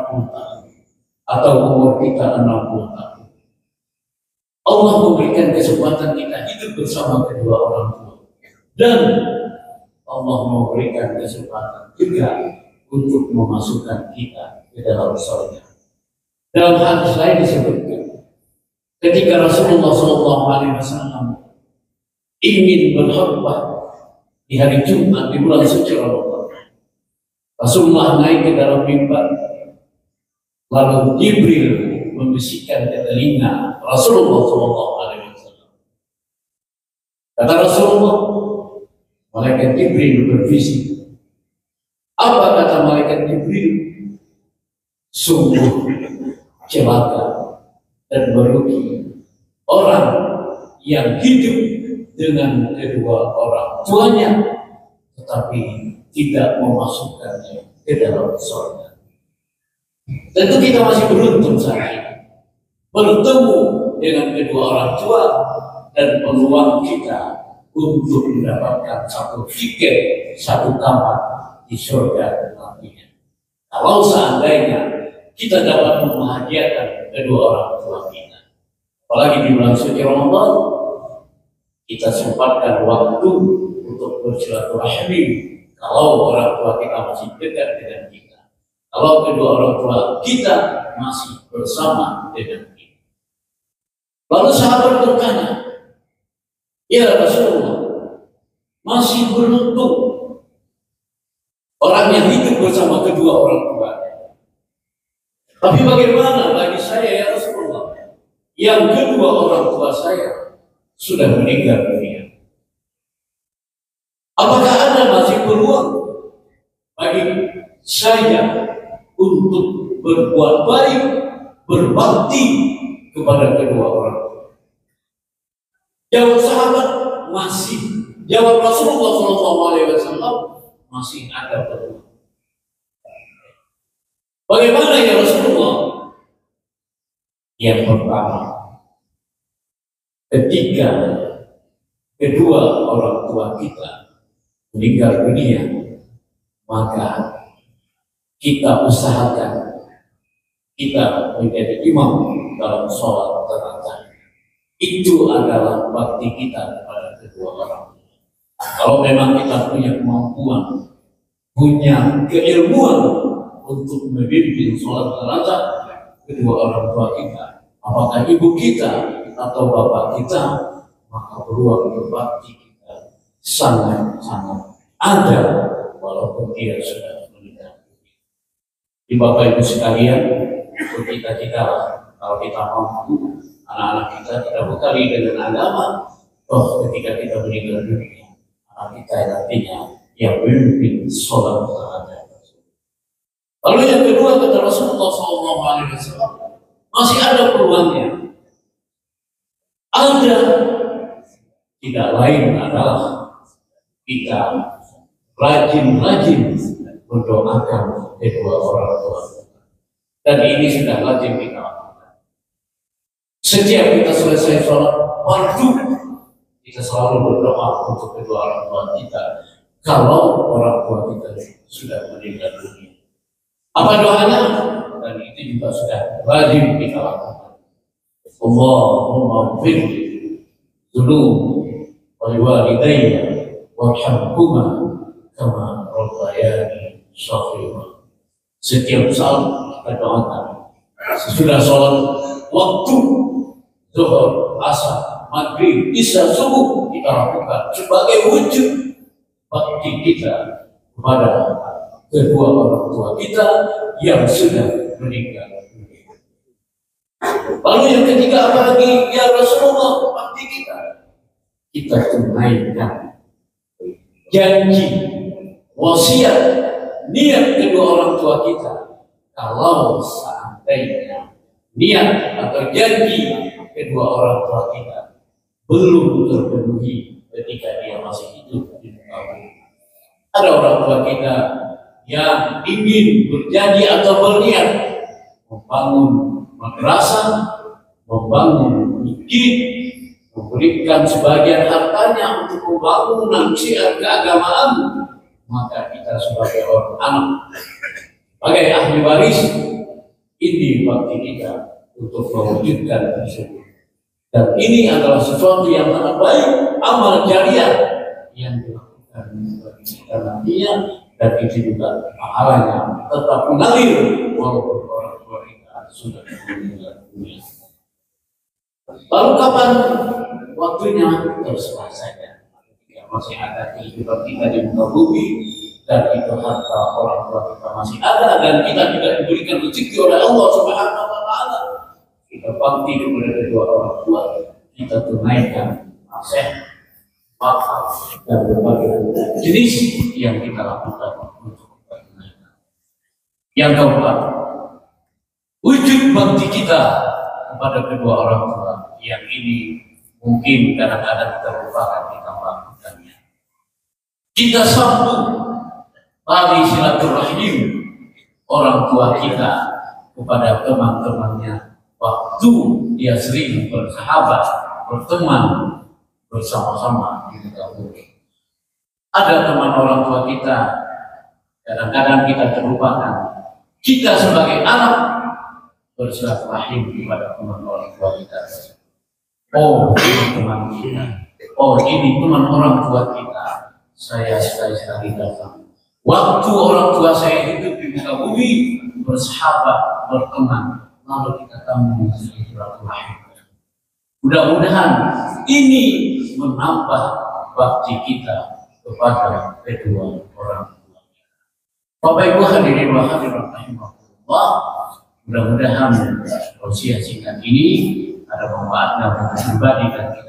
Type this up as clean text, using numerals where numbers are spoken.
40 tahun atau umur kita 60 tahun. Allah memberikan kesempatan kita hidup bersama kedua orang tua, dan Allah memberikan kesempatan juga untuk memasukkan kita ke dalam surga. Dalam hadis lain disebutkan, ketika Rasulullah SAW ingin berkhutbah di hari Jumat di bulan suci Ramadan, Rasulullah naik ke dalam mimbar, lalu Jibril membisikkan ke telinga Rasulullah SAW. Kata Rasulullah, malaikat Jibril berbisik. Apa kata malaikat Jibril? Sungguh celaka dan merugi orang yang hidup dengan kedua orang tuanya tetapi tidak memasukkannya ke dalam surga. Tentu kita masih beruntung saat ini bertemu dengan kedua orang tua, dan peluang kita untuk mendapatkan satu tiket, satu kamar di surga nantinya. Kalau seandainya kita dapat membahagiakan kedua orang tua kita, apalagi di bulan suci Ramadan, kita sempatkan waktu untuk bersilaturahmi. Kalau orang tua kita masih dekat dengan kita, kalau kedua orang tua kita masih bersama dengan kita. Lalu sahabat bertanya, ya Rasulullah, masih beruntung orang yang hidup bersama kedua orang tua. Tapi bagaimana bagi saya ya Rasulullah, yang kedua orang tua saya sudah meninggal dunia? Apakah Anda masih peluang bagi saya untuk berbuat baik, berbakti kepada kedua orang tua? Jawab sahabat, masih. Jawab Rasulullah SAW, masih ada peluang. Bagaimana ya Rasulullah? Yang pertama, ketika kedua orang tua kita meninggal dunia, maka kita usahakan kita menjadi imam dalam sholat terawih. Itu adalah bakti kita kepada kedua orang tua. Kalau memang kita punya kemampuan, punya keilmuan untuk membimbing sholat terawih kedua orang tua kita, apakah ibu kita atau bapak kita, maka peluang berbakti kita sangat-sangat ada walaupun dia sudah meninggal. Di Bapak Ibu sekalian, kita kalau kita mampu anak-anak kita bekali dengan agama, ketika kita meninggal dunia, anak kita nantinya yang memimpin sholat terawih. Lalu yang kedua, kata Rasulullah SAW, masih ada peluangnya. Ada, tidak lain adalah kita rajin-rajin mendoakan kedua orang tua. Dan ini sudah lazim kita lakukan. Setiap kita selesai sholat fardu, kita selalu berdoa untuk kedua orang tua kita. Kalau orang tua kita sudah meninggal dunia, apa doanya? Dan itu juga sudah lazim kita lakukan. Allahumma firli dzunub wal walidayya warhamhuma kama rabbayani shaghira. Setiap saat kita doakan. Sesudah sholat waktu zuhur, asar, maghrib, isya, subuh, kita lakukan sebagai wujud bakti kita kepada kedua orang tua kita yang sudah meninggal. Lalu yang ketiga, apalagi ya Rasulullah, bakti kita tunaikan janji, wasiat, niat kedua orang tua kita. Kalau seandainya niat atau janji kedua orang tua kita belum terpenuhi ketika dia masih hidup di muka bumi, ada orang tua kita yang ingin berjanji atau berniat membangun madrasah, membangun masjid, memberikan sebagian hartanya untuk membangun syiar keagamaan, maka kita sebagai orang anak, sebagai ahli waris, Ini bakti kita untuk mewujudkan tersebut. Dan ini adalah sesuatu yang sangat baik, amal jariah yang dilakukan bagi kita nantinya, dan itu juga pahalanya tetap mengalir walaupun orang tua kita sudah meninggal dunia. Lalu kapan waktunya? Terserah saja. Ketika masih ada kehidupan kita di muka bumi, dan itu harta orang tua kita masih ada, dan kita tidak diberikan rezeki oleh Allah Subhanahu wa Ta'ala, kita bakti kepada kedua orang tua, kita tunaikan nasihat, wakaf, dan berbagai jenis yang kita lakukan untuk tunaikan. Yang keempat, wujud bakti kita kepada kedua orang tua, yang ini mungkin kadang-kadang kita lupakan kita melakukannya. Kita sambung tali silaturahim orang tua kita kepada teman-temannya waktu dia sering bersahabat, berteman bersama-sama di muka bumi. Ada teman orang tua kita, kadang-kadang kita terlupakan. Kita sebagai anak bersilaturahim kepada teman orang tua kita. Oh, ini teman kita. Oh, ini teman orang tua kita. Saya sekali-sekali datang. Waktu orang tua saya hidup di muka bumi, bersahabat, berteman, lalu kita tambah silaturahim. Mudah-mudahan ini menambah bakti kita kepada kedua orang tua. Bapak Ibu hadirin wa hadirat rahimahullah, mudah-mudahan tausiah singkat ini ada manfaatnya bagi pribadi dan kita